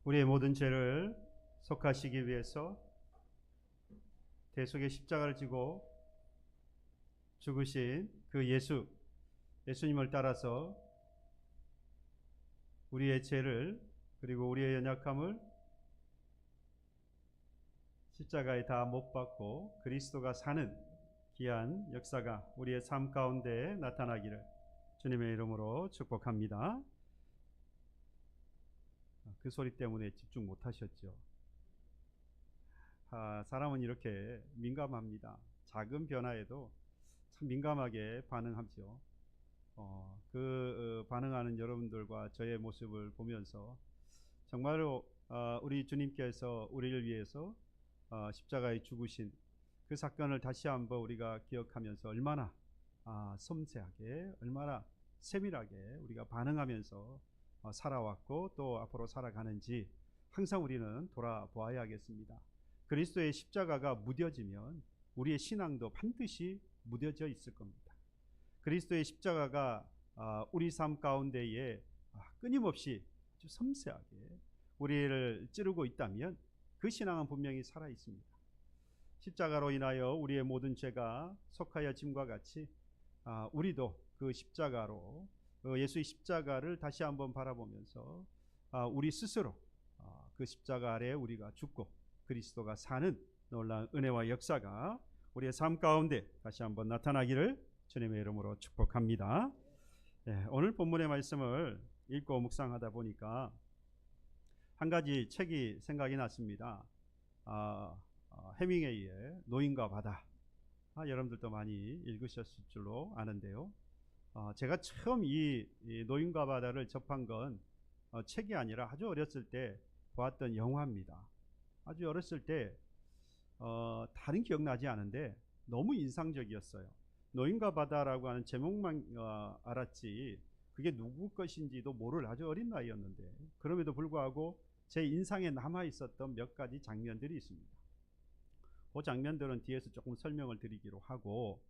우리의 모든 죄를 속하시기 위해서 대속의 십자가를 지고 죽으신 그 예수님을 따라서 우리의 죄를 그리고 우리의 연약함을 십자가에 다 못 박고 그리스도가 사는 귀한 역사가 우리의 삶 가운데 나타나기를 주님의 이름으로 축복합니다. 그 소리 때문에 집중 못 하셨죠? 사람은 이렇게 민감합니다. 작은 변화에도 참 민감하게 반응하죠. 반응하는 여러분들과 저의 모습을 보면서 정말로 우리 주님께서 우리를 위해서 십자가에 죽으신 그 사건을 다시 한번 우리가 기억하면서 얼마나 섬세하게, 얼마나 세밀하게 우리가 반응하면서 살아왔고 또 앞으로 살아가는지 항상 우리는 돌아보아야겠습니다. 그리스도의 십자가가 무뎌지면 우리의 신앙도 반드시 무뎌져 있을 겁니다. 그리스도의 십자가가 우리 삶 가운데에 끊임없이 아주 섬세하게 우리를 찌르고 있다면 그 신앙은 분명히 살아 있습니다. 십자가로 인하여 우리의 모든 죄가 속하여짐과 같이 우리도 그 십자가로 예수의 십자가를 다시 한번 바라보면서 우리 스스로 그 십자가 아래 우리가 죽고 그리스도가 사는 놀라운 은혜와 역사가 우리의 삶 가운데 다시 한번 나타나기를 주님의 이름으로 축복합니다. 오늘 본문의 말씀을 읽고 묵상하다 보니까 한 가지 책이 생각이 났습니다. 해밍웨이의 노인과 바다. 여러분들도 많이 읽으셨을 줄로 아는데요. 제가 처음 이 노인과 바다를 접한 건 책이 아니라 아주 어렸을 때 보았던 영화입니다. 아주 어렸을 때 다른 기억나지 않은데 너무 인상적이었어요. 노인과 바다라고 하는 제목만 알았지 그게 누구 것인지도 모를 아주 어린 나이였는데 그럼에도 불구하고 제 인상에 남아 있었던 몇 가지 장면들이 있습니다. 그 장면들은 뒤에서 조금 설명을 드리기로 하고,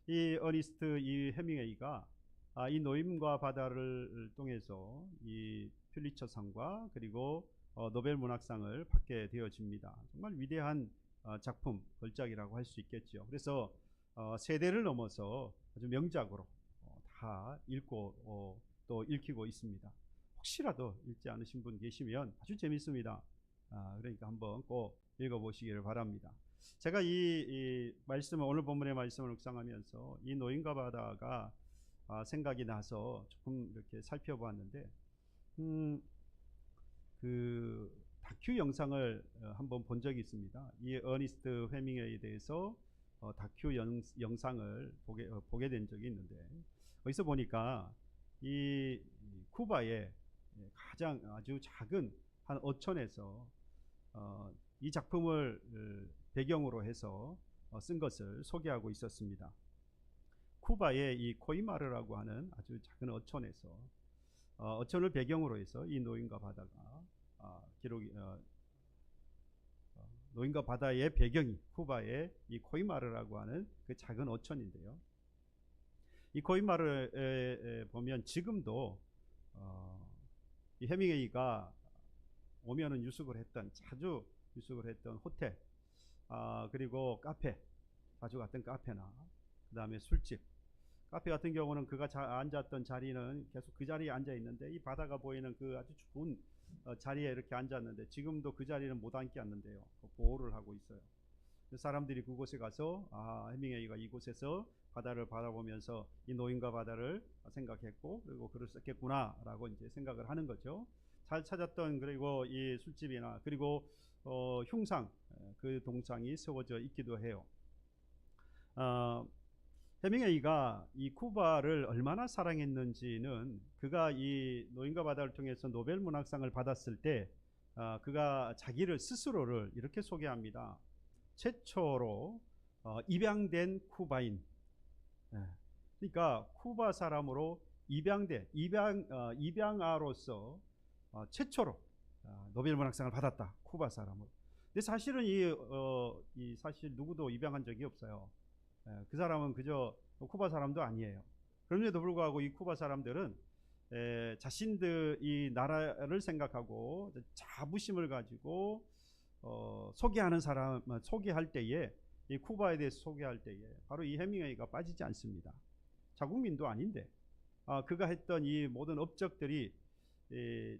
이 어니스트 이 해밍웨이가 이 노인과 바다를 통해서 이 퓰리처상과 그리고 노벨 문학상을 받게 되어집니다. 정말 위대한 작품, 걸작이라고 할 수 있겠죠. 그래서 세대를 넘어서 아주 명작으로 다 읽고 또 읽히고 있습니다. 혹시라도 읽지 않으신 분 계시면 아주 재밌습니다. 그러니까 한번 꼭 읽어보시기를 바랍니다. 제가 이 말씀을, 오늘 본문의 말씀을 묵상하면서 이 노인과 바다가 생각이 나서 조금 이렇게 살펴보았는데, 그 다큐 영상을 한번 본 적이 있습니다. 이 어니스트 해밍웨이에 대해서 다큐 영상을 보게 된 적이 있는데, 거기서 보니까 이 쿠바의 가장 아주 작은 한 어촌에서 이 작품을 배경으로 해서 쓴 것을 소개하고 있었습니다. 쿠바의 이 코이마르라고 하는 아주 작은 어촌에서 어촌을 배경으로 해서 이 노인과 바다가 노인과 바다의 배경이 쿠바의 이 코이마르라고 하는 그 작은 어촌인데요. 이 코이마르에 보면 지금도 이 해밍웨이가 오면은 자주 유숙을 했던 호텔, 그리고 카페, 자주 갔던 카페나 그 다음에 술집. 카페 같은 경우는 그가 앉았던 자리는 계속 그 자리에 앉아 있는데 이 바다가 보이는 그 아주 좋은 자리에 이렇게 앉았는데 지금도 그 자리는 못 앉게 앉는데요. 보호를 하고 있어요. 사람들이 그곳에 가서 해밍웨이가 이곳에서 바다를 바라보면서 이 노인과 바다를 생각했고 그리고 글을 썼겠구나라고 이제 생각을 하는 거죠. 잘 찾았던 그리고 이 술집이나 그리고 흉상, 그 동상이 세워져 있기도 해요. 해밍웨이가 이 쿠바를 얼마나 사랑했는지는 그가 이 노인과 바다를 통해서 노벨 문학상을 받았을 때 그가 자기를 스스로를 이렇게 소개합니다. 최초로 입양된 쿠바인. 그러니까 쿠바 사람으로 입양아로서 최초로 노벨 문학상을 받았다. 쿠바 사람으로. 근데 사실은 사실 누구도 입양한 적이 없어요. 그 사람은 그저 쿠바 사람도 아니에요. 그럼에도 불구하고 이 쿠바 사람들은 자신들 이 나라를 생각하고 자부심을 가지고 소개하는 사람 소개할 때에 이 쿠바에 대해서 소개할 때에 바로 이 해밍웨이가 빠지지 않습니다. 자국민도 아닌데 그가 했던 이 모든 업적들이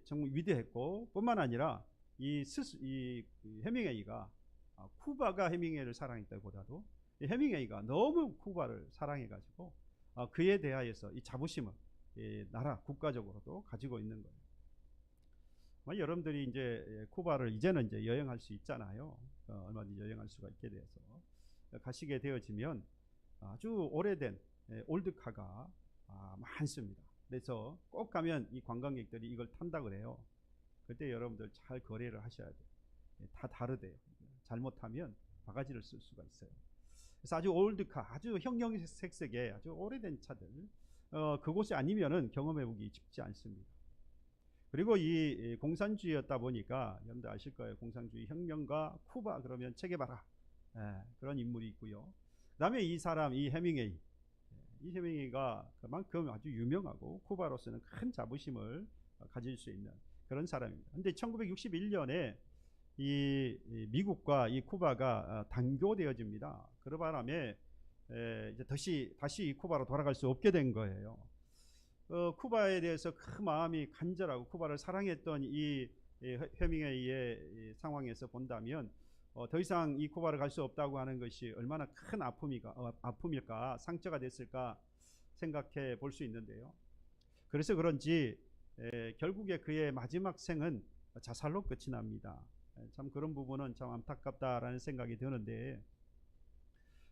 정말 위대했고 뿐만 아니라 이 해밍웨이가 쿠바가 해밍웨이를 사랑했다기보다도 이 해밍웨이가 너무 쿠바를 사랑해가지고 그에 대하여서 이 자부심을 나라 국가적으로도 가지고 있는 거예요. 여러분들이 이제 쿠바를 이제는 이제 여행할 수 있잖아요. 얼마든지 여행할 수가 있게 돼서 가시게 되어지면 아주 오래된 올드카가 많습니다. 그래서 꼭 가면 이 관광객들이 이걸 탄다 그래요. 그때 여러분들 잘 거래를 하셔야 돼요. 다 다르대요. 잘못하면 바가지를 쓸 수가 있어요. 그래서 아주 올드카, 아주 형형색색의 아주 오래된 차들 그곳이 아니면은 경험해보기 쉽지 않습니다. 그리고 이 공산주의였다 보니까 여러분들 아실 거예요. 공산주의 혁명가 쿠바 그러면 체게바라 그런 인물이 있고요. 그 다음에 이 사람 이 해밍웨이가 그만큼 아주 유명하고 쿠바로서는 큰 자부심을 가질 수 있는 그런 사람입니다. 근데 1961년에 이 미국과 이 쿠바가 단교되어집니다. 그 바람에 이제 다시 이 쿠바로 돌아갈 수 없게 된 거예요. 쿠바에 대해서 큰 마음이 간절하고 쿠바를 사랑했던 이 해밍웨이의 상황에서 본다면 더 이상 이 쿠바를 갈 수 없다고 하는 것이 얼마나 큰 아픔일까 상처가 됐을까 생각해 볼 수 있는데요. 그래서 그런지 결국에 그의 마지막 생은 자살로 끝이 납니다. 참 그런 부분은 참 안타깝다라는 생각이 드는데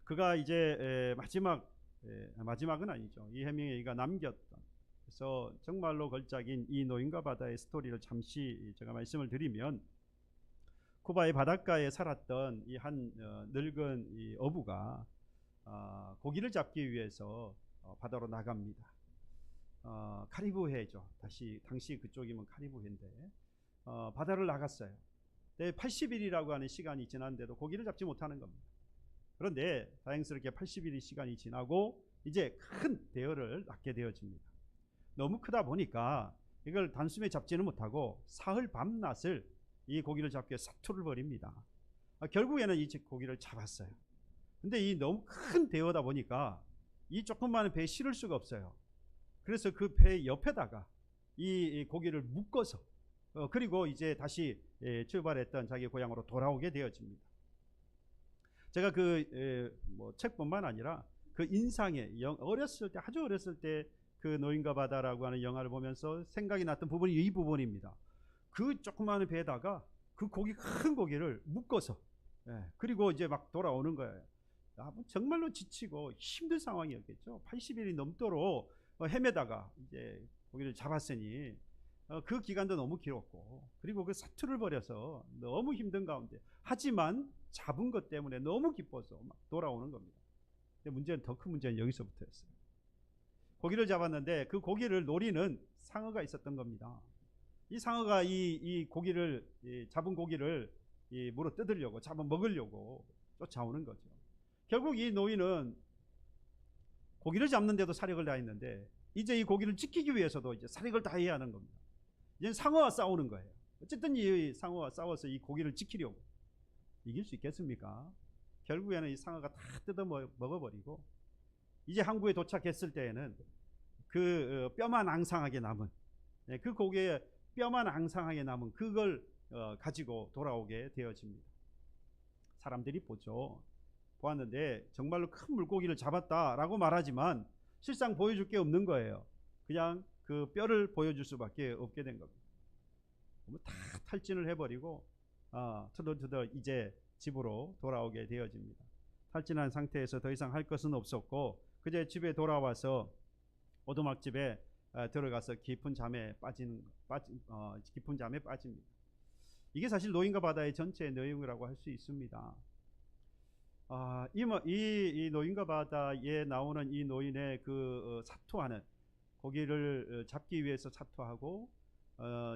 그가 이제 마지막은 아니죠. 이 해밍웨이가 남겼던 그래서 정말로 걸작인 이 노인과 바다의 스토리를 잠시 제가 말씀을 드리면 쿠바의 바닷가에 살았던 이 한 늙은 이 어부가 고기를 잡기 위해서 바다로 나갑니다. 카리브해죠. 당시 그쪽이면 카리브해인데 바다를 나갔어요. 80일이라고 하는 시간이 지났는데도 고기를 잡지 못하는 겁니다. 그런데 다행스럽게 80일의 시간이 지나고 이제 큰 대어를 낳게 되어집니다. 너무 크다 보니까 이걸 단숨에 잡지는 못하고 사흘 밤낮을 이 고기를 잡기 위해 사투를 벌입니다. 결국에는 이 고기를 잡았어요. 근데 이 너무 큰 대어다 보니까 이 조그마한 배에 실을 수가 없어요. 그래서 그 배 옆에다가 이 고기를 묶어서 그리고 이제 다시 출발했던 자기 고향으로 돌아오게 되어집니다. 제가 뭐 책뿐만 아니라 그 인상에 아주 어렸을 때 그 노인과 바다라고 하는 영화를 보면서 생각이 났던 부분이 이 부분입니다. 그 조그마한 배에다가 그 큰 고기를 묶어서 그리고 이제 막 돌아오는 거예요. 정말로 지치고 힘든 상황이었겠죠. 80일이 넘도록 헤매다가 이제 고기를 잡았으니 그 기간도 너무 길었고 그리고 그 사투를 벌여서 너무 힘든 가운데 하지만 잡은 것 때문에 너무 기뻐서 막 돌아오는 겁니다. 근데 문제는 더 큰 문제는 여기서부터였어요. 고기를 잡았는데 그 고기를 노리는 상어가 있었던 겁니다. 이 상어가 이 고기를 잡은 고기를 물어 뜯으려고 잡아 먹으려고 쫓아오는 거죠. 결국 이 노인은 고기를 잡는데도 사력을 다했는데 이제 이 고기를 지키기 위해서도 이제 사력을 다해야 하는 겁니다. 이제 상어와 싸우는 거예요. 어쨌든 이 상어와 싸워서 이 고기를 지키려고 이길 수 있겠습니까? 결국에는 이 상어가 다 뜯어 먹어버리고 이제 항구에 도착했을 때에는 그 뼈만 앙상하게 남은 그 고기에 뼈만 앙상하게 남은 그걸 가지고 돌아오게 되어집니다. 사람들이 보았는데 정말로 큰 물고기를 잡았다라고 말하지만 실상 보여줄 게 없는 거예요. 그냥 그 뼈를 보여줄 수밖에 없게 된 겁니다. 다 탈진을 해버리고 투덜투덜 이제 집으로 돌아오게 되어집니다. 탈진한 상태에서 더 이상 할 것은 없었고 그제 집에 돌아와서 오두막집에 들어가서 깊은 잠에 빠집니다. 이게 사실 노인과 바다의 전체 내용이라고 할 수 있습니다. 이 노인과 바다에 나오는 이 노인의 그 사투하는 고기를 잡기 위해서 사투하고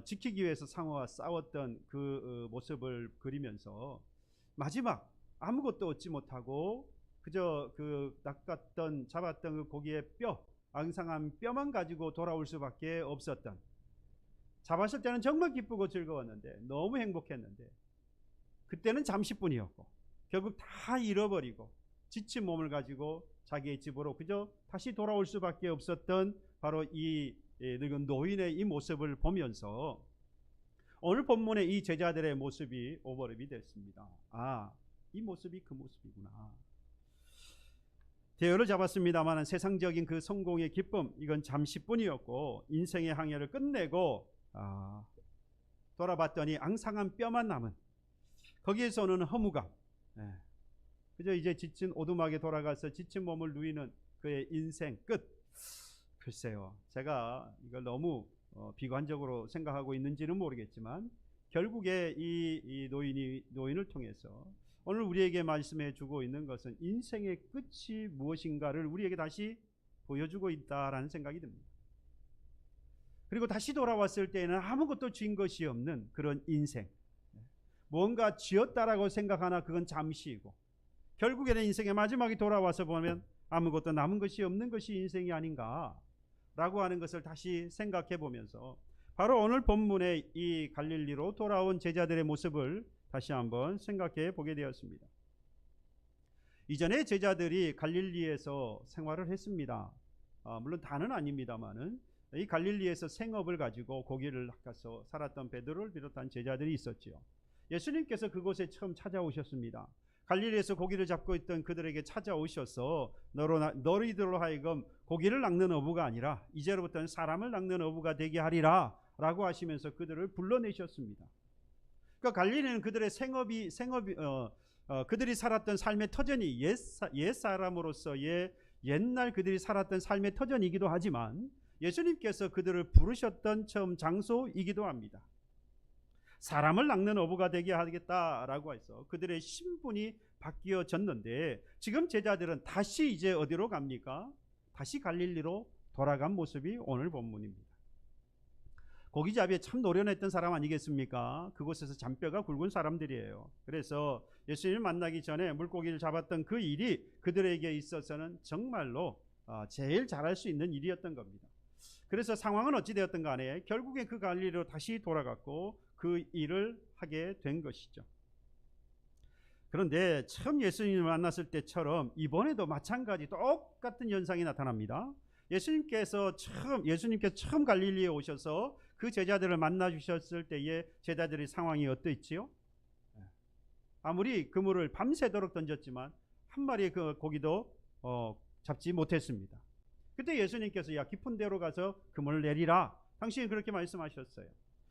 지키기 위해서 상어와 싸웠던 그 모습을 그리면서 마지막 아무것도 얻지 못하고 그저 그 잡았던 그 고기의 뼈 앙상한 뼈만 가지고 돌아올 수밖에 없었던, 잡았을 때는 정말 기쁘고 즐거웠는데, 너무 행복했는데, 그때는 잠시뿐이었고 결국 다 잃어버리고 지친 몸을 가지고 자기의 집으로 그저 다시 돌아올 수밖에 없었던 바로 이 늙은 노인의 이 모습을 보면서 오늘 본문의 이 제자들의 모습이 오버랩이 됐습니다. 아, 이 모습이 그 모습이구나. 대열을 잡았습니다만 세상적인 그 성공의 기쁨, 이건 잠시뿐이었고 인생의 항해를 끝내고 돌아봤더니 앙상한 뼈만 남은, 거기에서 오는 허무감, 그저 이제 지친 오두막에 돌아가서 지친 몸을 누이는 그의 인생 끝. 글쎄요, 제가 이걸 너무 비관적으로 생각하고 있는지는 모르겠지만 결국에 이 노인을 통해서 오늘 우리에게 말씀해 주고 있는 것은 인생의 끝이 무엇인가를 우리에게 다시 보여주고 있다라는 생각이 듭니다. 그리고 다시 돌아왔을 때에는 아무것도 쥔 것이 없는 그런 인생, 뭔가 쥐었다라고 생각하나 그건 잠시이고 결국에는 인생의 마지막에 돌아와서 보면 아무것도 남은 것이 없는 것이 인생이 아닌가라고 하는 것을 다시 생각해 보면서 바로 오늘 본문의 이 갈릴리로 돌아온 제자들의 모습을 다시 한번 생각해 보게 되었습니다. 이전에 제자들이 갈릴리에서 생활을 했습니다. 물론 다는 아닙니다만은 이 갈릴리에서 생업을 가지고 고기를 낚아서 살았던 베드로를 비롯한 제자들이 있었지요. 예수님께서 그곳에 처음 찾아오셨습니다. 갈릴리에서 고기를 잡고 있던 그들에게 찾아오셔서 너희들로 하여금 고기를 낚는 어부가 아니라 이제로부터는 사람을 낚는 어부가 되게 하리라 라고 하시면서 그들을 불러내셨습니다. 그러니까 갈릴리는 그들의 그들이 살았던 삶의 터전이 옛 사람으로서의 옛날 그들이 살았던 삶의 터전이기도 하지만 예수님께서 그들을 부르셨던 처음 장소이기도 합니다. 사람을 낚는 어부가 되게 하겠다라고 해서 그들의 신분이 바뀌어졌는데 지금 제자들은 다시 이제 어디로 갑니까? 다시 갈릴리로 돌아간 모습이 오늘 본문입니다. 고기잡이에 참 노련했던 사람 아니겠습니까? 그곳에서 잔뼈가 굵은 사람들이에요. 그래서 예수님을 만나기 전에 물고기를 잡았던 그 일이 그들에게 있어서는 정말로 제일 잘할 수 있는 일이었던 겁니다. 그래서 상황은 어찌 되었든 간에 결국에 그 갈릴리로 다시 돌아갔고 그 일을 하게 된 것이죠. 그런데 처음 예수님을 만났을 때처럼 이번에도 마찬가지 똑같은 현상이 나타납니다. 예수님께서 처음 갈릴리에 오셔서 그 제자들을 만나 주셨을 때에 제자들의 상황이 어떠했지요? 아무리 그물을 밤새도록 던졌지만 한 마리의 그 고기도 잡지 못했습니다. 그때 예수님께서 야 깊은 데로 가서 그물을 내리라, 당신이 그렇게 말씀하셨어요.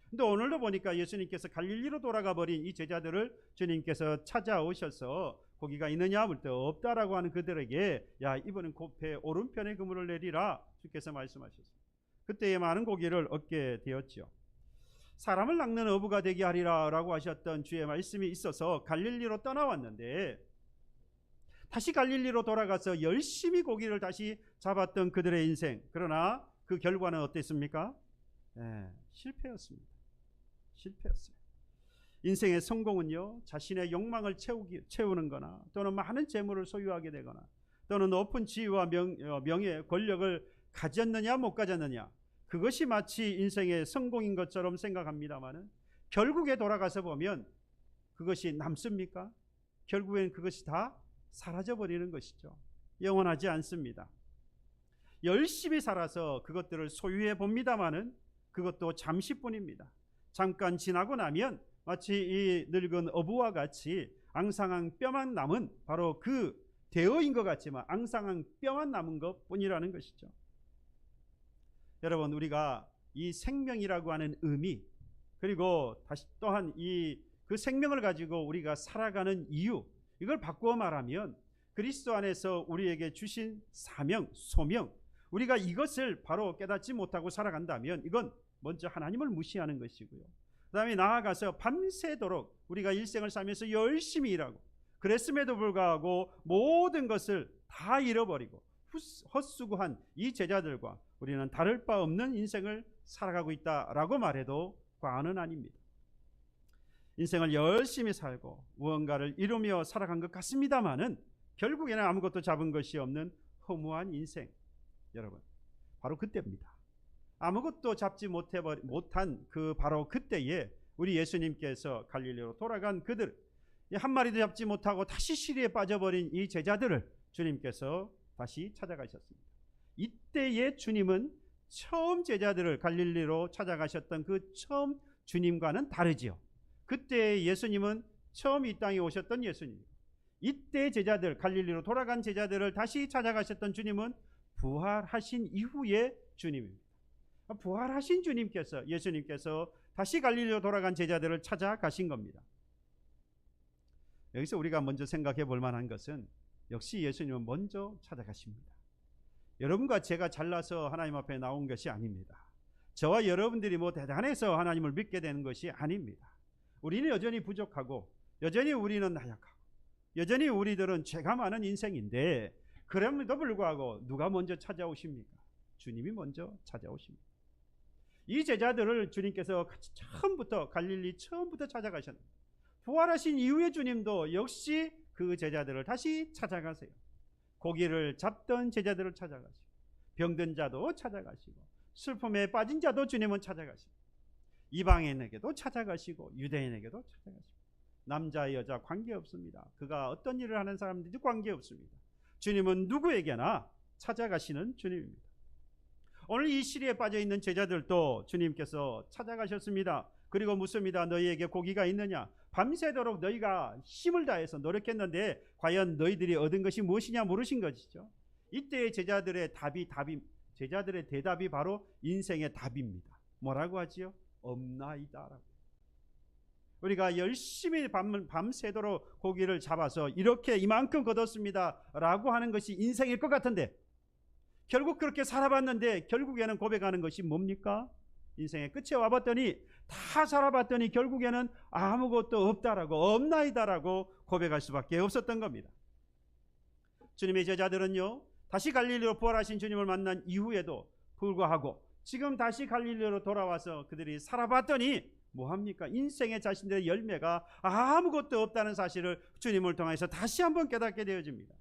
근데 오늘도 보니까 예수님께서 갈릴리로 돌아가 버린 이 제자들을 주님께서 찾아오셔서 고기가 있느냐 물 때 없다라고 하는 그들에게 야 이번엔 배 오른편에 그물을 내리라 주께서 말씀하셨습니다. 그때에 많은 고기를 얻게 되었죠. 사람을 낚는 어부가 되게 하리라 라고 하셨던 주의 말씀이 있어서 갈릴리로 떠나왔는데 다시 갈릴리로 돌아가서 열심히 고기를 다시 잡았던 그들의 인생, 그러나 그 결과는 어땠습니까? 실패였습니다. 인생의 성공은요, 자신의 욕망을 채우는 거나 또는 많은 재물을 소유하게 되거나 또는 높은 지위와 명예, 권력을 가졌느냐 못 가졌느냐, 그것이 마치 인생의 성공인 것처럼 생각합니다마는 결국에 돌아가서 보면 그것이 남습니까? 결국엔 그것이 다 사라져버리는 것이죠. 영원하지 않습니다. 열심히 살아서 그것들을 소유해 봅니다마는 그것도 잠시뿐입니다. 잠깐 지나고 나면 마치 이 늙은 어부와 같이 앙상한 뼈만 남은, 바로 그 대어인 것 같지만 앙상한 뼈만 남은 것 뿐이라는 것이죠. 여러분, 우리가 이 생명이라고 하는 의미, 그리고 다시 또한 그 생명을 가지고 우리가 살아가는 이유, 이걸 바꾸어 말하면 그리스도 안에서 우리에게 주신 사명, 소명, 우리가 이것을 바로 깨닫지 못하고 살아간다면 이건 먼저 하나님을 무시하는 것이고요, 그 다음에 나아가서 밤새도록 우리가 일생을 살면서 열심히 일하고 그랬음에도 불구하고 모든 것을 다 잃어버리고 헛수고한 이 제자들과 우리는 다를 바 없는 인생을 살아가고 있다라고 말해도 과언은 아닙니다. 인생을 열심히 살고 무언가를 이루며 살아간 것 같습니다마는 결국에는 아무것도 잡은 것이 없는 허무한 인생. 여러분, 바로 그때입니다. 아무것도 잡지 못한 그 바로 그때에 우리 예수님께서 갈릴리로 돌아간 그들, 한 마리도 잡지 못하고 다시 시리에 빠져버린 이 제자들을 주님께서 다시 찾아가셨습니다. 이때의 주님은 처음 제자들을 갈릴리로 찾아가셨던 그 처음 주님과는 다르지요. 그때 예수님은 처음 이 땅에 오셨던 예수님, 이때 제자들, 갈릴리로 돌아간 제자들을 다시 찾아가셨던 주님은 부활하신 이후의 주님입니다. 부활하신 주님께서, 예수님께서 다시 갈릴리로 돌아간 제자들을 찾아가신 겁니다. 여기서 우리가 먼저 생각해 볼 만한 것은 역시 예수님은 먼저 찾아가십니다. 여러분과 제가 잘나서 하나님 앞에 나온 것이 아닙니다. 저와 여러분들이 뭐 대단해서 하나님을 믿게 되는 것이 아닙니다. 우리는 여전히 부족하고, 여전히 우리는 나약하고, 여전히 우리들은 죄가 많은 인생인데, 그럼에도 불구하고 누가 먼저 찾아오십니까? 주님이 먼저 찾아오십니다. 이 제자들을 주님께서 처음부터, 갈릴리 처음부터 찾아가셨는데, 부활하신 이후의 주님도 역시 그 제자들을 다시 찾아가세요. 고기를 잡던 제자들을 찾아가시고, 병든 자도 찾아가시고, 슬픔에 빠진 자도 주님은 찾아가시고, 이방인에게도 찾아가시고, 유대인에게도 찾아가시고, 남자 여자 관계없습니다. 그가 어떤 일을 하는 사람들도 관계없습니다. 주님은 누구에게나 찾아가시는 주님입니다. 오늘 이 시리에 빠져있는 제자들도 주님께서 찾아가셨습니다. 그리고 묻습니다. 너희에게 고기가 있느냐? 밤새도록 너희가 힘을 다해서 노력했는데 과연 너희들이 얻은 것이 무엇이냐 물으신 것이죠. 이때의 제자들의 대답이 바로 인생의 답입니다. 뭐라고 하지요? 없나이다라고. 우리가 열심히 밤새도록 고기를 잡아서 이렇게 이만큼 거뒀습니다 라고 하는 것이 인생일 것 같은데, 결국 그렇게 살아봤는데 결국에는 고백하는 것이 뭡니까? 인생의 끝에 와봤더니, 다 살아봤더니 결국에는 아무것도 없다라고, 없나이다라고 고백할 수밖에 없었던 겁니다. 주님의 제자들은요, 다시 갈릴리로 부활하신 주님을 만난 이후에도 불구하고 지금 다시 갈릴리로 돌아와서 그들이 살아봤더니 뭐합니까? 인생의 자신들의 열매가 아무것도 없다는 사실을 주님을 통해서 다시 한번 깨닫게 되어집니다.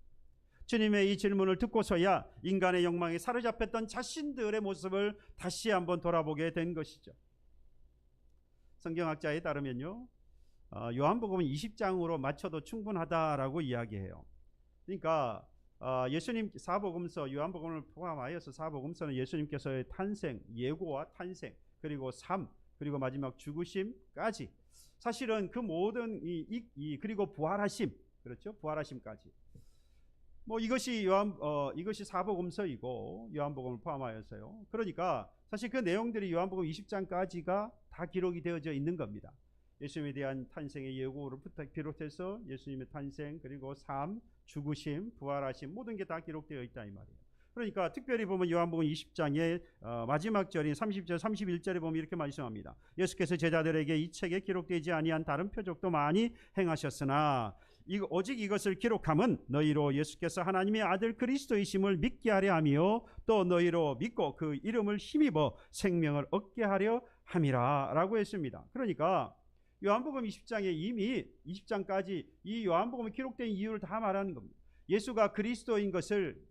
주님의 이 질문을 듣고서야 인간의 욕망에 사로잡혔던 자신들의 모습을 다시 한번 돌아보게 된 것이죠. 성경학자에 따르면요, 요한복음은 20장으로 맞춰도 충분하다라고 이야기해요. 그러니까 예수님 사복음서, 요한복음을 포함하여서 사복음서는 예수님께서의 탄생, 예고와 탄생, 그리고 삶, 그리고 마지막 죽으심까지, 사실은 그 모든 그리고 부활하심, 그렇죠? 부활하심까지. 이것이 이것이 사복음서이고 요한복음을 포함하여서요. 그러니까 사실 그 내용들이 요한복음 20장까지가 다 기록이 되어져 있는 겁니다. 예수님에 대한 탄생의 예고로부터 비롯해서 예수님의 탄생, 그리고 삶, 죽으심, 부활하심, 모든 게 다 기록되어 있다 이 말이에요. 그러니까 특별히 보면 요한복음 20장의 마지막 절인 30절, 31절에 보면 이렇게 말씀합니다. 예수께서 제자들에게 이 책에 기록되지 아니한 다른 표적도 많이 행하셨으나 오직 이것을 기록함은 너희로 예수께서 하나님의 아들 그리스도이심을 믿게 하려 함이요 또 너희로 믿고 그 이름을 힘입어 생명을 얻게 하려 함이라 라고 했습니다. 그러니까 요한복음 20장에 이미 20장까지 이 요한복음에 기록된 이유를 다 말하는 겁니다. 예수가 그리스도인 것을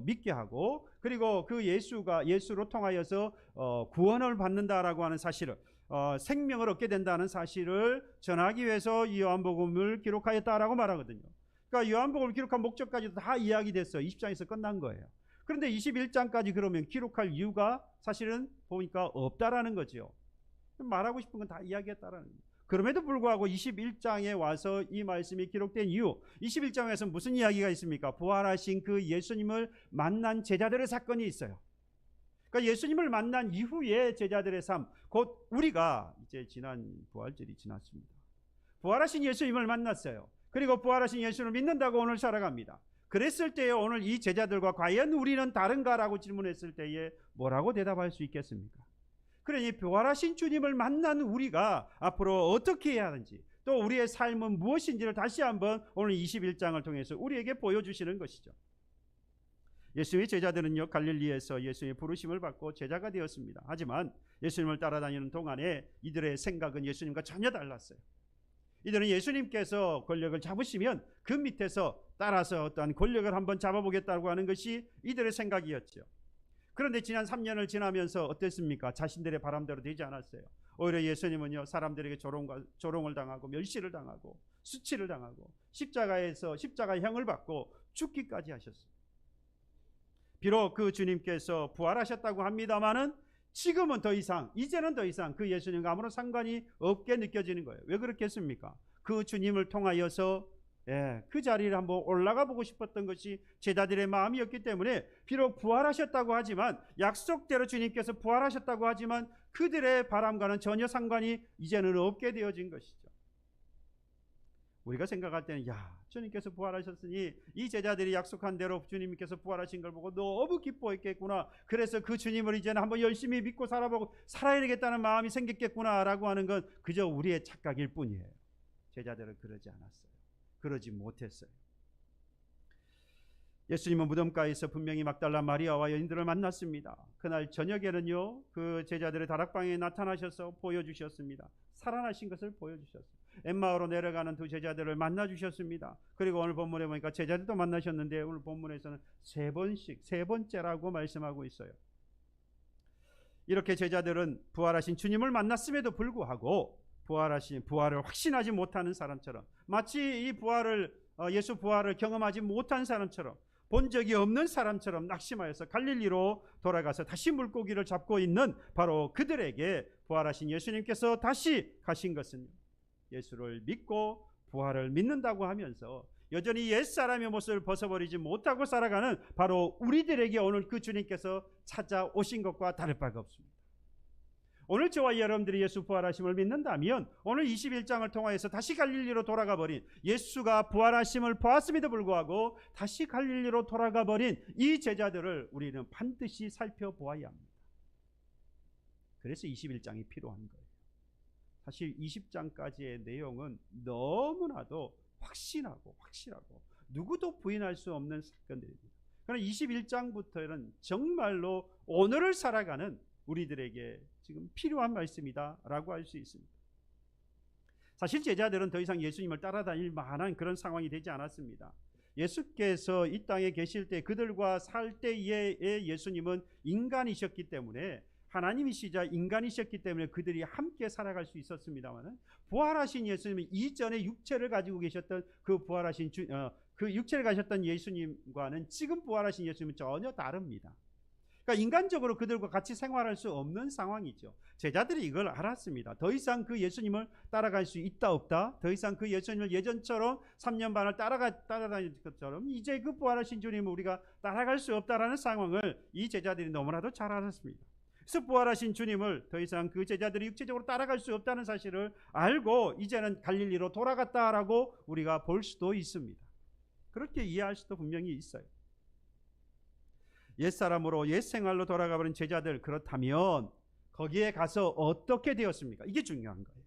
믿게 하고, 그리고 그 예수로 통하여서 구원을 받는다라고 하는 사실을, 생명을 얻게 된다는 사실을 전하기 위해서 이 요한복음을 기록하였다라고 말하거든요. 그러니까 요한복음을 기록한 목적까지도 다 이야기됐어요. 20장에서 끝난 거예요. 그런데 21장까지 그러면 기록할 이유가 사실은 보니까 없다라는 거죠. 말하고 싶은 건 다 이야기했다라는 거예요. 그럼에도 불구하고 21장에 와서 이 말씀이 기록된 이유, 21장에서 무슨 이야기가 있습니까? 부활하신 그 예수님을 만난 제자들의 사건이 있어요. 그러니까 예수님을 만난 이후에 제자들의 삶, 곧 우리가 이제 지난 부활절이 지났습니다. 부활하신 예수님을 만났어요. 그리고 부활하신 예수를 믿는다고 오늘 살아갑니다. 그랬을 때에 오늘 이 제자들과 과연 우리는 다른가라고 질문했을 때에 뭐라고 대답할 수 있겠습니까? 그러니 부활하신 주님을 만난 우리가 앞으로 어떻게 해야 하는지, 또 우리의 삶은 무엇인지를 다시 한번 오늘 21장을 통해서 우리에게 보여주시는 것이죠. 예수님의 제자들은요, 갈릴리에서 예수님의 부르심을 받고 제자가 되었습니다. 하지만 예수님을 따라다니는 동안에 이들의 생각은 예수님과 전혀 달랐어요. 이들은 예수님께서 권력을 잡으시면 그 밑에서 따라서 어떠한 권력을 한번 잡아보겠다고 하는 것이 이들의 생각이었죠. 그런데 지난 3년을 지나면서 어땠습니까? 자신들의 바람대로 되지 않았어요. 오히려 예수님은요, 사람들에게 조롱을 당하고 멸시를 당하고 수치를 당하고 십자가에서 십자가형을 받고 죽기까지 하셨어요. 비록 그 주님께서 부활하셨다고 합니다마는 지금은 더 이상, 이제는 더 이상 그 예수님과 아무런 상관이 없게 느껴지는 거예요. 왜 그렇겠습니까? 그 주님을 통하여서 그 자리를 한번 올라가 보고 싶었던 것이 제자들의 마음이었기 때문에 비록 부활하셨다고 하지만, 약속대로 주님께서 부활하셨다고 하지만 그들의 바람과는 전혀 상관이 이제는 없게 되어진 것이죠. 우리가 생각할 때는 주님께서 부활하셨으니 이 제자들이 약속한 대로 주님께서 부활하신 걸 보고 너무 기뻐했겠구나, 그래서 그 주님을 이제는 한번 열심히 믿고 살아야 되겠다는 마음이 생겼겠구나 라고 하는 건 그저 우리의 착각일 뿐이에요. 제자들은 그러지 않았어요. 그러지 못했어요. 예수님은 무덤가에서 분명히 막달라 마리아와 여인들을 만났습니다. 그날 저녁에는요, 그 제자들의 다락방에 나타나셔서 보여주셨습니다. 살아나신 것을 보여주셨어요. 엠마오로 내려가는 두 제자들을 만나주셨습니다. 그리고 오늘 본문에 보니까 제자들도 만나셨는데 오늘 본문에서는 세 번째라고 말씀하고 있어요. 이렇게 제자들은 부활하신 주님을 만났음에도 불구하고 부활을 확신하지 못하는 사람처럼, 마치 이 예수 부활을 경험하지 못한 사람처럼, 본 적이 없는 사람처럼 낙심하여서 갈릴리로 돌아가서 다시 물고기를 잡고 있는 바로 그들에게 부활하신 예수님께서 다시 가신 것은 예수를 믿고 부활을 믿는다고 하면서 여전히 옛사람의 모습을 벗어버리지 못하고 살아가는 바로 우리들에게 오늘 그 주님께서 찾아오신 것과 다를 바가 없습니다. 오늘 저와 여러분들이 예수 부활하심을 믿는다면 오늘 21장을 통하여서 다시 갈릴리로 돌아가 버린, 예수가 부활하심을 보았음에도 불구하고 다시 갈릴리로 돌아가 버린 이 제자들을 우리는 반드시 살펴보아야 합니다. 그래서 21장이 필요한 거예요. 사실 20장까지의 내용은 너무나도 확실하고 누구도 부인할 수 없는 사건들입니다. 그러나 21장부터는 정말로 오늘을 살아가는 우리들에게 지금 필요한 말씀이다 라고 할 수 있습니다. 사실 제자들은 더 이상 예수님을 따라다닐 만한 그런 상황이 되지 않았습니다. 예수께서 이 땅에 계실 때, 그들과 살 때의 예수님은 인간이셨기 때문에, 하나님이시자 인간이셨기 때문에 그들이 함께 살아갈 수 있었습니다만, 부활하신 예수님은 이전에 육체를 가지고 계셨던 그 육체를 가셨던 예수님과는 지금 부활하신 예수님은 전혀 다릅니다. 그러니까 인간적으로 그들과 같이 생활할 수 없는 상황이죠. 제자들이 이걸 알았습니다. 더 이상 그 예수님을 따라갈 수 있다 없다, 더 이상 그 예수님을 예전처럼 3년 반을 따라다닐 것처럼 이제 그 부활하신 주님을 우리가 따라갈 수 없다라는 상황을 이 제자들이 너무나도 잘 알았습니다. 그래서 부활하신 주님을 더 이상 그 제자들이 육체적으로 따라갈 수 없다는 사실을 알고 이제는 갈릴리로 돌아갔다라고 우리가 볼 수도 있습니다. 그렇게 이해할 수도 분명히 있어요. 옛사람으로 옛생활로 돌아가버린 제자들, 그렇다면 거기에 가서 어떻게 되었습니까? 이게 중요한 거예요.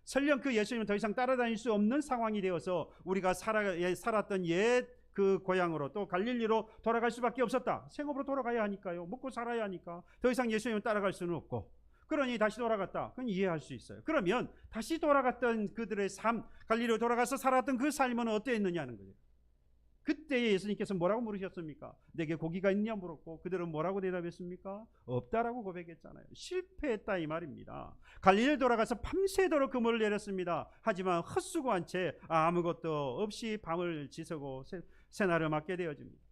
설령 그 예수님을 더 이상 따라다닐 수 없는 상황이 되어서 우리가 살았던 옛 그 고향으로, 또 갈릴리로 돌아갈 수밖에 없었다. 생업으로 돌아가야 하니까요. 먹고 살아야 하니까 더 이상 예수님을 따라갈 수는 없고, 그러니 다시 돌아갔다. 그건 이해할 수 있어요. 그러면 다시 돌아갔던 그들의 삶, 갈릴리로 돌아가서 살았던 그 삶은 어땠느냐는 거예요. 그때 예수님께서 뭐라고 물으셨습니까? 내게 고기가 있냐 물었고, 그들은 뭐라고 대답했습니까? 없다라고 고백했잖아요. 실패했다 이 말입니다. 갈릴리에 돌아가서 밤새도록 그물을 내렸습니다. 하지만 헛수고한 채 아무것도 없이 밤을 지새고 새날을 맞게 되어집니다.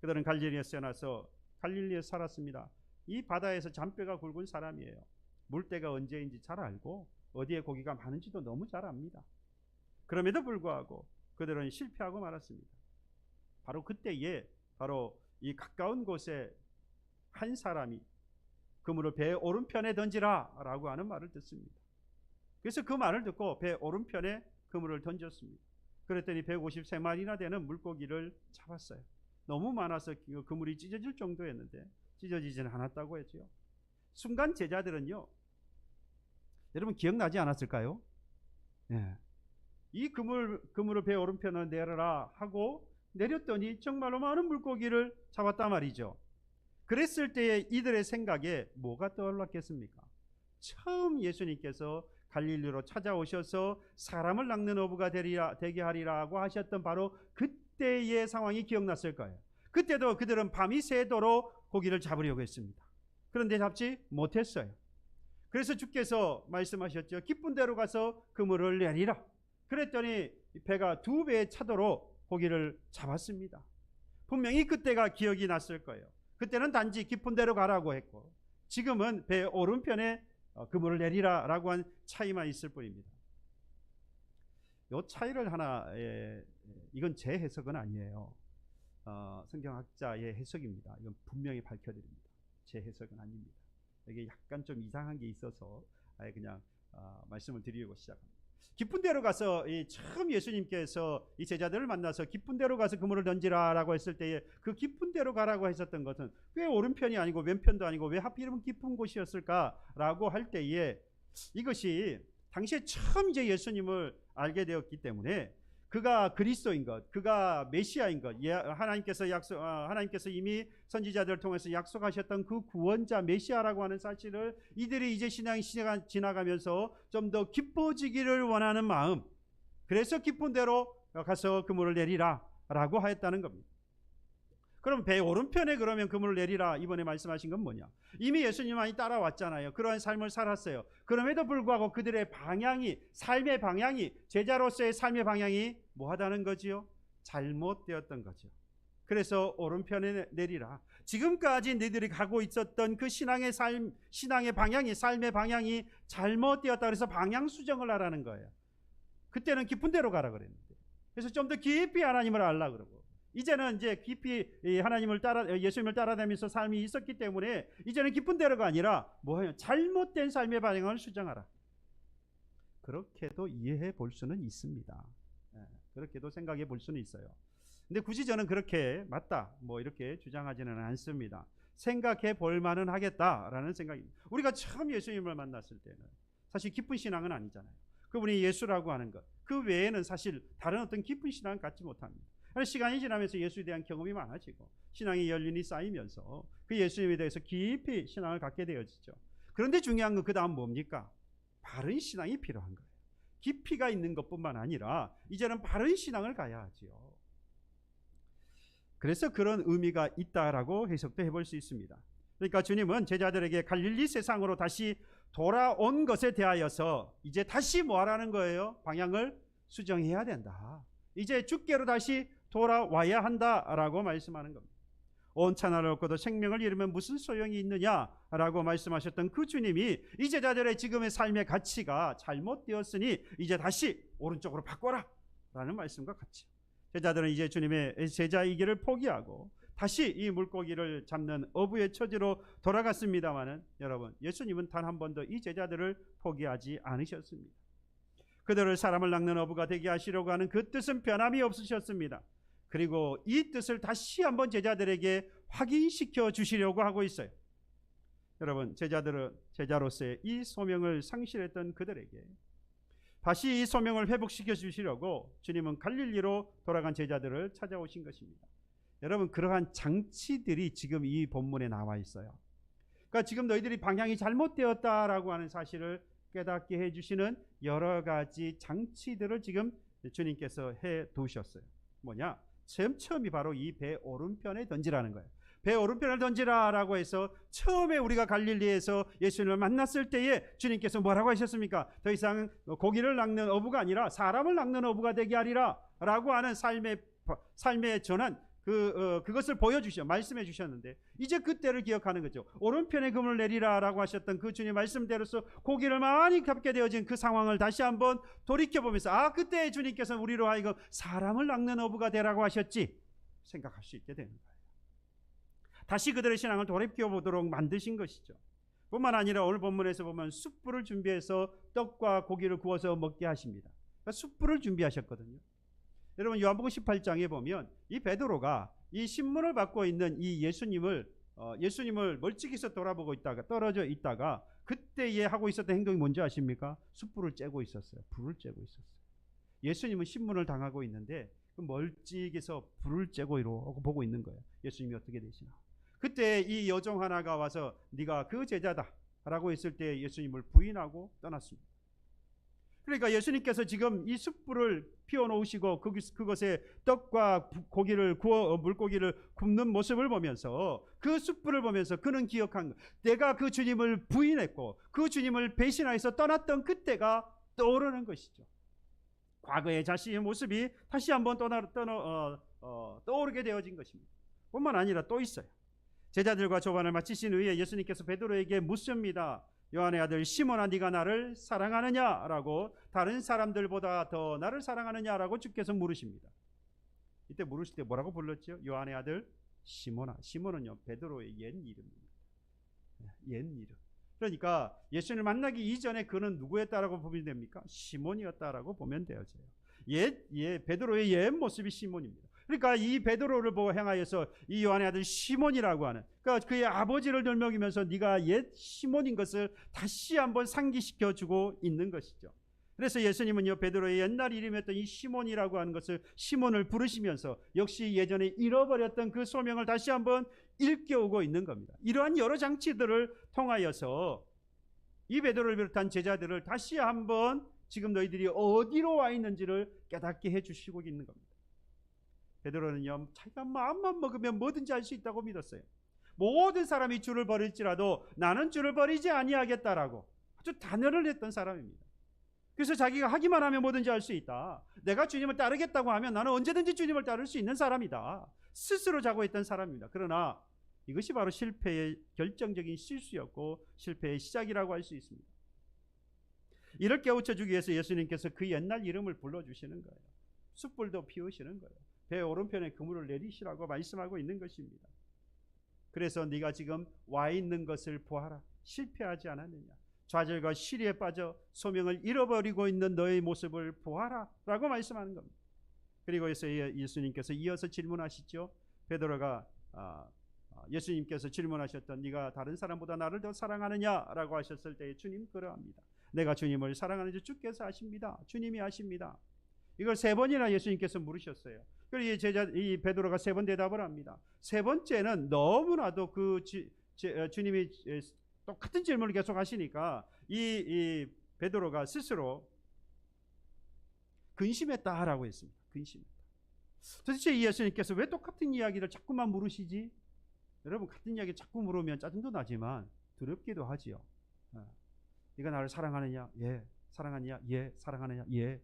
그들은 갈릴리에서 나서 갈릴리에서 살았습니다. 이 바다에서 잔뼈가 굵은 사람이에요. 물때가 언제인지 잘 알고 어디에 고기가 많은지도 너무 잘 압니다. 그럼에도 불구하고 그들은 실패하고 말았습니다. 바로 그때에 바로 이 가까운 곳에 한 사람이 그물을 배 오른편에 던지라 라고 하는 말을 듣습니다. 그래서 그 말을 듣고 배 오른편에 그물을 던졌습니다. 그랬더니 153마리나 되는 물고기를 잡았어요. 너무 많아서 그물이 찢어질 정도였는데 찢어지지는 않았다고 했죠. 순간 제자들은요, 여러분 기억나지 않았을까요? 예. 이 그물을 배 오른편에 내려라 하고 내렸더니 정말로 많은 물고기를 잡았단 말이죠. 그랬을 때에 이들의 생각에 뭐가 떠올랐겠습니까? 처음 예수님께서 갈릴리로 찾아오셔서 사람을 낚는 어부가 되게 하리라고 하셨던 바로 그때의 상황이 기억났을 거예요. 그때도 그들은 밤이 새도록 고기를 잡으려고 했습니다. 그런데 잡지 못했어요. 그래서 주께서 말씀하셨죠. 깊은 데로 가서 그물을 내리라. 그랬더니 배가 2배 차도록 고기를 잡았습니다. 분명히 그때가 기억이 났을 거예요. 그때는 단지 깊은 데로 가라고 했고, 지금은 배 오른편에 그물을 내리라 라고 한 차이만 있을 뿐입니다. 이 차이를 하나, 이건 제 해석은 아니에요. 성경학자의 해석입니다. 이건 분명히 밝혀드립니다. 제 해석은 아닙니다. 이게 약간 좀 이상한 게 있어서 아예 그냥 말씀을 드리려고 시작합니다. 깊은 데로 가서 처음 예수님께서 이 제자들을 만나서 깊은 데로 가서 그물을 던지라라고 했을 때에 그 깊은 데로 가라고 했었던 것은 왜 오른편이 아니고 왼편도 아니고 왜 하필이면 깊은 곳이었을까라고 할 때에 이것이 당시에 처음 이제 예수님을 알게 되었기 때문에 그가 그리스도인 것, 그가 메시아인 것, 하나님께서 이미 선지자들을 통해서 약속하셨던 그 구원자 메시아라고 하는 사실을 이들이 이제 신앙이 지나가면서 좀 더 기뻐지기를 원하는 마음, 그래서 깊은 데로 가서 그물을 내리라 라고 하였다는 겁니다. 그럼 배 오른편에 그러면 그물을 내리라 이번에 말씀하신 건 뭐냐? 이미 예수님 많이 따라왔잖아요. 그러한 삶을 살았어요. 그럼에도 불구하고 그들의 방향이, 삶의 방향이, 제자로서의 삶의 방향이 뭐하다는 거지요? 잘못되었던 거죠. 그래서 오른편에 내리라. 지금까지 너희들이 가고 있었던 그 신앙의 삶, 신앙의 방향이, 삶의 방향이 잘못되었다. 그래서 방향 수정을 하라는 거예요. 그때는 깊은 데로 가라 그랬는데, 그래서 좀 더 깊이 하나님을 알라 그러고, 이제는 이제 깊이 예수님을 따라다니면서 삶이 있었기 때문에 이제는 깊은 데로가 아니라 뭐예요? 잘못된 삶의 방향을 수정하라. 그렇게도 이해해 볼 수는 있습니다. 그렇게도 생각해 볼 수는 있어요. 근데 굳이 저는 그렇게 맞다 뭐 이렇게 주장하지는 않습니다. 생각해 볼 만은 하겠다라는 생각입니다. 우리가 처음 예수님을 만났을 때는 사실 깊은 신앙은 아니잖아요. 그분이 예수라고 하는 것, 그 외에는 사실 다른 어떤 깊은 신앙을 갖지 못합니다. 시간이 지나면서 예수에 대한 경험이 많아지고 신앙의 연륜이 쌓이면서 그 예수님에 대해서 깊이 신앙을 갖게 되어지죠. 그런데 중요한 건 그 다음 뭡니까? 바른 신앙이 필요한 거예요. 깊이가 있는 것뿐만 아니라 이제는 바른 신앙을 가야 하지요. 그래서 그런 의미가 있다라고 해석도 해볼 수 있습니다. 그러니까 주님은 제자들에게 갈릴리 세상으로 다시 돌아온 것에 대하여서 이제 다시 뭐 하라는 거예요? 방향을 수정해야 된다. 이제 주께로 다시 돌아와야 한다라고 말씀하는 겁니다. 온 천하를 얻고도 생명을 잃으면 무슨 소용이 있느냐라고 말씀하셨던 그 주님이 이 제자들의 지금의 삶의 가치가 잘못되었으니 이제 다시 오른쪽으로 바꿔라 라는 말씀과 같이 제자들은 이제 주님의 제자이기를 포기하고 다시 이 물고기를 잡는 어부의 처지로 돌아갔습니다마는 여러분, 예수님은 단 한 번도 이 제자들을 포기하지 않으셨습니다. 그들을 사람을 낚는 어부가 되게 하시려고 하는 그 뜻은 변함이 없으셨습니다. 그리고 이 뜻을 다시 한번 제자들에게 확인시켜 주시려고 하고 있어요. 여러분, 제자로서의 이 소명을 상실했던 그들에게 다시 이 소명을 회복시켜 주시려고 주님은 갈릴리로 돌아간 제자들을 찾아오신 것입니다. 여러분, 그러한 장치들이 지금 이 본문에 나와 있어요. 그러니까 지금 너희들이 방향이 잘못되었다라고 하는 사실을 깨닫게 해주시는 여러 가지 장치들을 지금 주님께서 해 두셨어요. 뭐냐? 처음이 바로 이 배 오른편에 던지라는 거예요. 배 오른편을 던지라라고 해서 처음에 우리가 갈릴리에서 예수님을 만났을 때에 주님께서 뭐라고 하셨습니까? 더 이상 고기를 낚는 어부가 아니라 사람을 낚는 어부가 되게 하리라 라고 하는 삶의 전환, 그것을 보여주셔 말씀해 주셨는데 이제 그때를 기억하는 거죠. 오른편에 그물을 내리라라고 하셨던 그 주님 말씀대로서 고기를 많이 잡게 되어진 그 상황을 다시 한번 돌이켜보면서 그때 주님께서 우리로 하여금 사람을 낚는 어부가 되라고 하셨지 생각할 수 있게 되는 거예요. 다시 그들의 신앙을 돌이켜보도록 만드신 것이죠. 뿐만 아니라 오늘 본문에서 보면 숯불을 준비해서 떡과 고기를 구워서 먹게 하십니다. 그러니까 숯불을 준비하셨거든요. 여러분, 요한복음 18장에 보면 이 베드로가 이 신문을 받고 있는 이 예수님을 멀찍이서 돌아보고 있다가 떨어져 있다가 그때에 하고 있었던 행동이 뭔지 아십니까? 숯불을 쬐고 있었어요. 불을 쬐고 있었어요. 예수님은 신문을 당하고 있는데 그 멀찍이서 불을 쬐고 이러고 보고 있는 거예요. 예수님이 어떻게 되시나. 그때 이 여종 하나가 와서 네가 그 제자다 라고 했을 때 예수님을 부인하고 떠났습니다. 그러니까 예수님께서 지금 이 숯불을 피워놓으시고 그것에 떡과 고기를 물고기를 굽는 모습을 보면서, 그 숯불을 보면서 그는 기억한 것, 내가 그 주님을 부인했고 그 주님을 배신하여서 떠났던 그때가 떠오르는 것이죠. 과거의 자신의 모습이 다시 한번 떠오르게 되어진 것입니다. 뿐만 아니라 또 있어요. 제자들과 조반을 마치신 후에 예수님께서 베드로에게 묻습니다. 요한의 아들 시몬아, 네가 나를 사랑하느냐라고, 다른 사람들보다 더 나를 사랑하느냐라고 주께서 물으십니다. 이때 물으실 때 뭐라고 불렀죠? 요한의 아들 시몬아. 시몬은요, 베드로의 옛 이름입니다. 옛 이름. 그러니까 예수님을 만나기 이전에 그는 누구였다라고 보면 됩니까? 시몬이었다라고 보면 되어져요. 베드로의 옛 모습이 시몬입니다. 그러니까 이 베드로를 보고 행하여서 이 요한의 아들 시몬이라고 하는, 그러니까 그의 아버지를 돌먹이면서 네가 옛 시몬인 것을 다시 한번 상기시켜 주고 있는 것이죠. 그래서 예수님은요, 베드로의 옛날 이름이었던 이 시몬이라고 하는 것을, 시몬을 부르시면서 역시 예전에 잃어버렸던 그 소명을 다시 한번 일깨우고 있는 겁니다. 이러한 여러 장치들을 통하여서 이 베드로를 비롯한 제자들을 다시 한번 지금 너희들이 어디로 와 있는지를 깨닫게 해주시고 있는 겁니다. 베드로는요, 자기가 마음만 먹으면 뭐든지 할 수 있다고 믿었어요. 모든 사람이 주를 버릴지라도 나는 주를 버리지 아니하겠다라고 아주 단언을 했던 사람입니다. 그래서 자기가 하기만 하면 뭐든지 할 수 있다, 내가 주님을 따르겠다고 하면 나는 언제든지 주님을 따를 수 있는 사람이다, 스스로 자고했던 사람입니다. 그러나 이것이 바로 실패의 결정적인 실수였고 실패의 시작이라고 할 수 있습니다. 이를 깨우쳐주기 위해서 예수님께서 그 옛날 이름을 불러주시는 거예요. 숯불도 피우시는 거예요. 배 오른편에 그물을 내리시라고 말씀하고 있는 것입니다. 그래서 네가 지금 와 있는 것을 보아라. 실패하지 않았느냐, 좌절과 시리에 빠져 소명을 잃어버리고 있는 너의 모습을 보아라 라고 말씀하는 겁니다. 그리고 예수님께서 이어서 질문하시죠. 베드로가 예수님께서 질문하셨던 네가 다른 사람보다 나를 더 사랑하느냐라고 하셨을 때 주님 그러합니다. 내가 주님을 사랑하는지 주께서 아십니다. 주님이 아십니다. 이걸 3번이나 예수님께서 물으셨어요. 그리고 이 베드로가 3번 대답을 합니다. 3번째는 너무나도 주님이 똑같은 질문을 계속 하시니까 이 베드로가 스스로 근심했다라고 했습니다. 근심했다. 도대체 이 예수님께서 왜 똑같은 이야기를 자꾸만 물으시지? 여러분, 같은 이야기 자꾸 물으면 짜증도 나지만 두렵기도 하지요. 네가 나를 사랑하느냐? 예. 사랑하느냐? 예. 사랑하느냐? 예.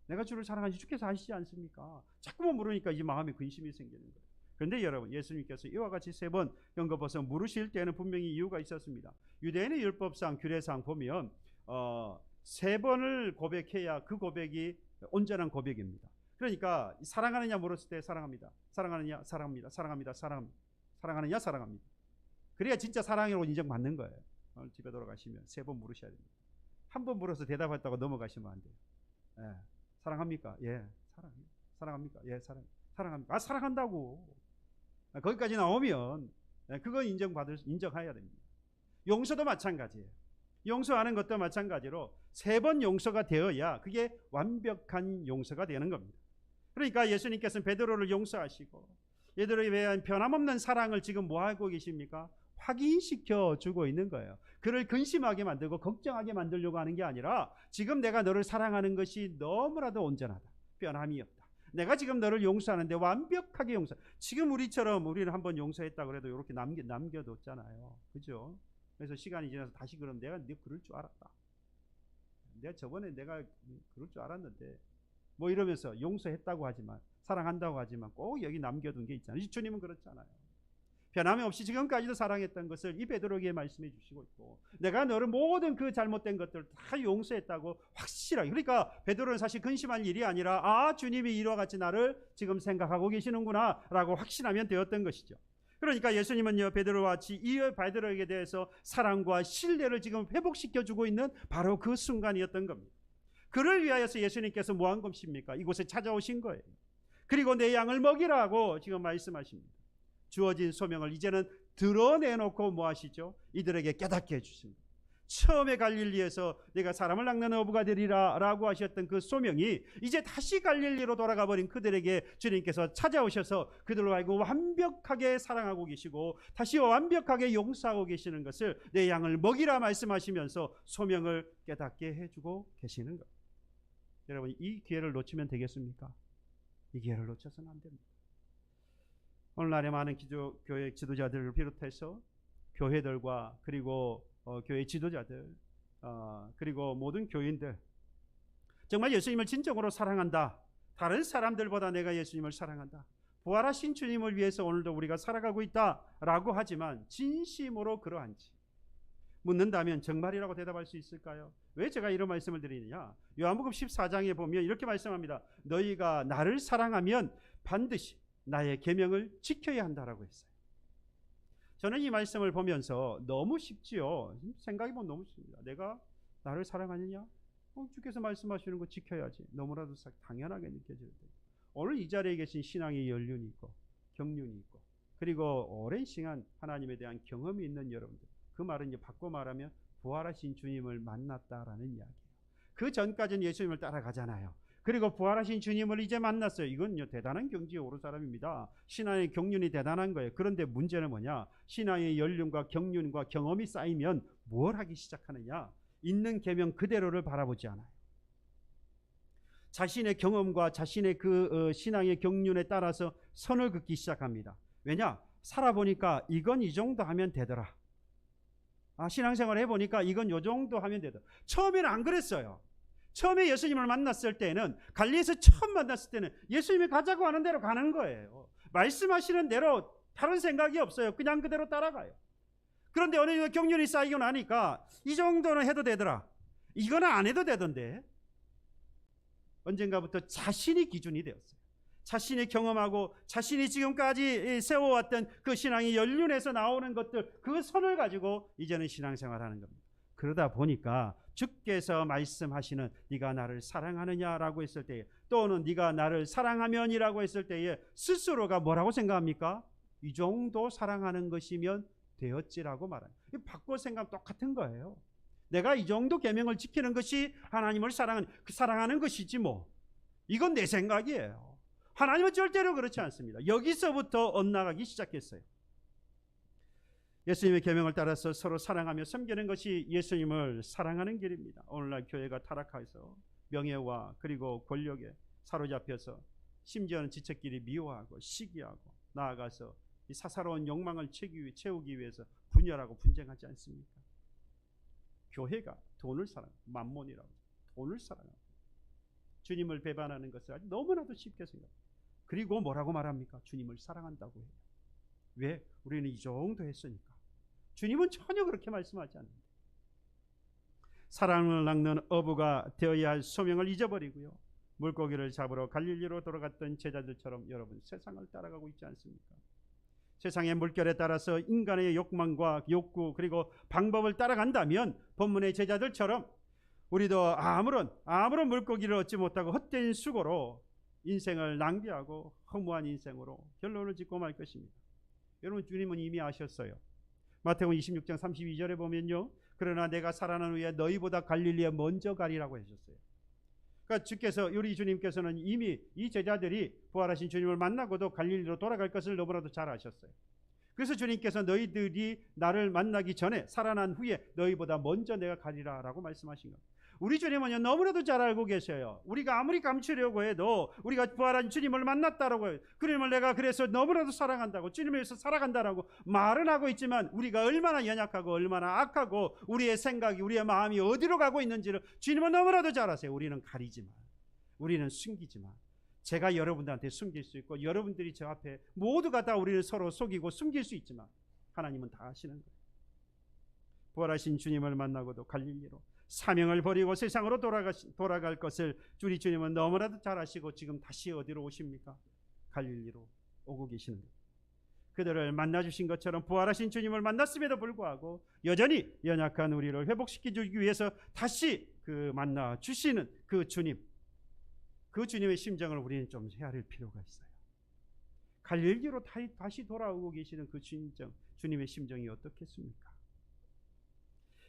내가 주를 사랑하는지 주께서 아시지 않습니까? 자꾸만 물으니까 이 마음에 근심이 생기는 거예요. 그런데 여러분, 예수님께서 이와 같이 3번 연거벗어 물으실 때는 분명히 이유가 있었습니다. 유대인의 율법상 규례상 보면 3번을 고백해야 그 고백이 온전한 고백입니다. 그러니까 사랑하느냐 물었을 때 사랑합니다. 사랑하느냐? 사랑합니다. 사랑합니다. 사랑하느냐? 사랑합니다. 그래야 진짜 사랑으로 인정받는 거예요. 오늘 집에 돌아가시면 3번 물으셔야 됩니다. 한 번 물어서 대답했다고 넘어가시면 안 돼요. 예. 사랑합니까? 예. 사랑해요. 사랑합니까? 예. 사랑합니까? 사랑한다고. 거기까지 나오면 그건 인정해야 됩니다. 용서도 마찬가지예요. 용서하는 것도 마찬가지로 3번 용서가 되어야 그게 완벽한 용서가 되는 겁니다. 그러니까 예수님께서는 베드로를 용서하시고 베드로에 대한 변함없는 사랑을 지금 뭐 하고 계십니까? 확인시켜 주고 있는 거예요. 그를 근심하게 만들고 걱정하게 만들려고 하는 게 아니라 지금 내가 너를 사랑하는 것이 너무나도 온전하다. 변함이 없다. 내가 지금 너를 용서하는데 완벽하게 용서. 지금 우리는 한번 용서했다 그래도 이렇게 남겨뒀잖아요. 그죠? 그래서 시간이 지나서 다시 그럼 내가 그럴 줄 알았다. 내가 저번에 내가 그럴 줄 알았는데 뭐 이러면서 용서했다고 하지만, 사랑한다고 하지만 꼭 여기 남겨둔 게 있잖아요. 주님은 그렇잖아요. 변함이 없이 지금까지도 사랑했던 것을 이 베드로에게 말씀해 주시고 있고, 내가 너를 모든 그 잘못된 것들을 다 용서했다고 확실하게. 그러니까 베드로는 사실 근심할 일이 아니라 주님이 이와 같이 나를 지금 생각하고 계시는구나 라고 확신하면 되었던 것이죠. 그러니까 예수님은요, 베드로와 같이 이 베드로에게 대해서 사랑과 신뢰를 지금 회복시켜주고 있는 바로 그 순간이었던 겁니다. 그를 위하여서 예수님께서 뭐 한 것입니까? 이곳에 찾아오신 거예요. 그리고 내 양을 먹이라고 지금 말씀하십니다. 주어진 소명을 이제는 드러내놓고 뭐 하시죠? 이들에게 깨닫게 해주십니다. 처음에 갈릴리에서 내가 사람을 낚는 어부가 되리라 라고 하셨던 그 소명이 이제 다시 갈릴리로 돌아가 버린 그들에게 주님께서 찾아오셔서 그들로 하여금 완벽하게 사랑하고 계시고 다시 완벽하게 용서하고 계시는 것을 내 양을 먹이라 말씀하시면서 소명을 깨닫게 해주고 계시는 것. 여러분, 이 기회를 놓치면 되겠습니까? 이 기회를 놓쳐서는 안 됩니다. 오늘날의 많은 교회 지도자들을 비롯해서 교회들과 그리고 교회 지도자들 그리고 모든 교인들, 정말 예수님을 진정으로 사랑한다, 다른 사람들보다 내가 예수님을 사랑한다, 부활하신 주님을 위해서 오늘도 우리가 살아가고 있다라고 하지만 진심으로 그러한지 묻는다면 정말이라고 대답할 수 있을까요? 왜 제가 이런 말씀을 드리느냐? 요한복음 14장에 보면 이렇게 말씀합니다. 너희가 나를 사랑하면 반드시 나의 계명을 지켜야 한다라고 했어요. 저는 이 말씀을 보면서 너무 쉽지요. 생각해보면 너무 쉽습니다. 내가 나를 사랑하느냐? 주께서 말씀하시는 거 지켜야지. 너무나도 당연하게 느껴지는데, 오늘 이 자리에 계신 신앙의 연륜이 있고 경륜이 있고 그리고 오랜 시간 하나님에 대한 경험이 있는 여러분들, 그 말은 이제 바꿔 말하면 부활하신 주님을 만났다라는 이야기예요. 그 전까지는 예수님을 따라가잖아요. 그리고 부활하신 주님을 이제 만났어요. 이건요, 대단한 경지에 오른 사람입니다. 신앙의 경륜이 대단한 거예요. 그런데 문제는 뭐냐? 신앙의 연륜과 경륜과 경험이 쌓이면 뭘 하기 시작하느냐? 있는 계명 그대로를 바라보지 않아요. 자신의 경험과 자신의 그 신앙의 경륜에 따라서 선을 긋기 시작합니다. 왜냐? 살아보니까 이건 이 정도 하면 되더라. 신앙생활 해보니까 이건 요 정도 하면 되더라. 처음에는 안 그랬어요. 처음에 예수님을 만났을 때는, 갈릴리에서 처음 만났을 때는 예수님이 가자고 하는 대로 가는 거예요. 말씀하시는 대로 다른 생각이 없어요. 그냥 그대로 따라가요. 그런데 어느 정도 경륜이 쌓이고 나니까 이 정도는 해도 되더라, 이거는 안 해도 되던데, 언젠가부터 자신이 기준이 되었어요. 자신이 경험하고 자신이 지금까지 세워왔던 그 신앙의 연륜에서 나오는 것들, 그 선을 가지고 이제는 신앙생활하는 겁니다. 그러다 보니까 주께서 말씀하시는 네가 나를 사랑하느냐라고 했을 때에, 또는 네가 나를 사랑하면이라고 했을 때에 스스로가 뭐라고 생각합니까? 이 정도 사랑하는 것이면 되었지라고 말합니다. 바꿔 생각 똑같은 거예요. 내가 이 정도 계명을 지키는 것이 하나님을 사랑하는 것이지 뭐. 이건 내 생각이에요. 하나님은 절대로 그렇지 않습니다. 여기서부터 엇나가기 시작했어요. 예수님의 계명을 따라서 서로 사랑하며 섬기는 것이 예수님을 사랑하는 길입니다. 오늘날 교회가 타락해서 명예와 그리고 권력에 사로잡혀서 심지어는 지체끼리 미워하고 시기하고 나아가서 이 사사로운 욕망을 채우기 위해서 분열하고 분쟁하지 않습니까? 교회가 돈을 사랑합니다. 만몬이라고, 돈을 사랑합니다. 주님을 배반하는 것을 아주 너무나도 쉽게 생각합니다. 그리고 뭐라고 말합니까? 주님을 사랑한다고 해요. 왜? 우리는 이 정도 했으니까. 주님은 전혀 그렇게 말씀하지 않는다. 사랑을 낚는 어부가 되어야 할 소명을 잊어버리고요, 물고기를 잡으러 갈릴리로 돌아갔던 제자들처럼 여러분 세상을 따라가고 있지 않습니까? 세상의 물결에 따라서 인간의 욕망과 욕구 그리고 방법을 따라간다면 본문의 제자들처럼 우리도 아무런 물고기를 얻지 못하고 헛된 수고로 인생을 낭비하고 허무한 인생으로 결론을 짓고 말 것입니다. 여러분, 주님은 이미 아셨어요. 마태복음 26장 32절에 보면요, 그러나 내가 살아난 후에 너희보다 갈릴리에 먼저 가리라고 하셨어요. 그러니까 주께서, 우리 주님께서는 이미 이 제자들이 부활하신 주님을 만나고도 갈릴리로 돌아갈 것을 너무나도 잘 아셨어요. 그래서 주님께서 너희들이 나를 만나기 전에, 살아난 후에 너희보다 먼저 내가 가리라라고 말씀하신 겁니다. 우리 주님은요, 너무나도 잘 알고 계셔요. 우리가 아무리 감추려고 해도 우리가 부활한 주님을 만났다라고 해요. 주님을 내가 그래서 너무나도 사랑한다고, 주님을 위해서 살아간다라고 말은 하고 있지만 우리가 얼마나 연약하고 얼마나 악하고 우리의 생각이, 우리의 마음이 어디로 가고 있는지를 주님은 너무나도 잘 아세요. 우리는 가리지만, 우리는 숨기지만, 제가 여러분들한테 숨길 수 있고 여러분들이 저 앞에 모두가 다 우리를 서로 속이고 숨길 수 있지만 하나님은 다 아시는 거예요. 부활하신 주님을 만나고도 갈릴리로 사명을 버리고 세상으로 돌아갈 것을 우리 주님은 너무나도 잘 아시고 지금 다시 어디로 오십니까? 갈릴리로 오고 계시는 거예요. 그들을 만나주신 것처럼 부활하신 주님을 만났음에도 불구하고 여전히 연약한 우리를 회복시켜주기 위해서 다시 그 만나주시는 그 주님, 그 주님의 심정을 우리는 좀 헤아릴 필요가 있어요. 갈릴리로 다시 돌아오고 계시는 그 주님의 심정이 어떻겠습니까?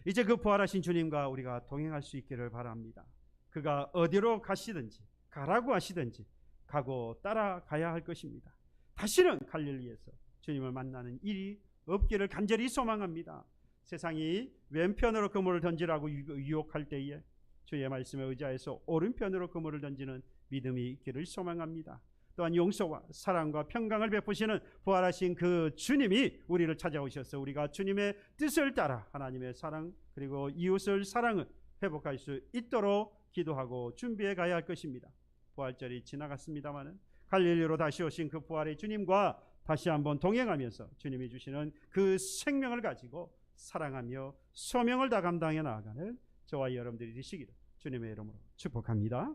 이제 그 부활하신 주님과 우리가 동행할 수 있기를 바랍니다. 그가 어디로 가시든지, 가라고 하시든지 가고 따라가야 할 것입니다. 다시는 갈릴리에서 주님을 만나는 일이 없기를 간절히 소망합니다. 세상이 왼편으로 그물을 던지라고 유혹할 때에 주의 말씀에 의지하여서 오른편으로 그물을 던지는 믿음이 있기를 소망합니다. 또한 용서와 사랑과 평강을 베푸시는 부활하신 그 주님이 우리를 찾아오셔서 우리가 주님의 뜻을 따라 하나님의 사랑 그리고 이웃을 사랑을 회복할 수 있도록 기도하고 준비해 가야 할 것입니다. 부활절이 지나갔습니다마는 갈릴리로 다시 오신 그 부활의 주님과 다시 한번 동행하면서 주님이 주시는 그 생명을 가지고 사랑하며 소명을 다 감당해 나아가는 저와 여러분들이 되시기를 주님의 이름으로 축복합니다.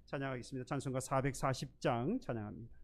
찬양하겠습니다. 찬송가 440장 찬양합니다.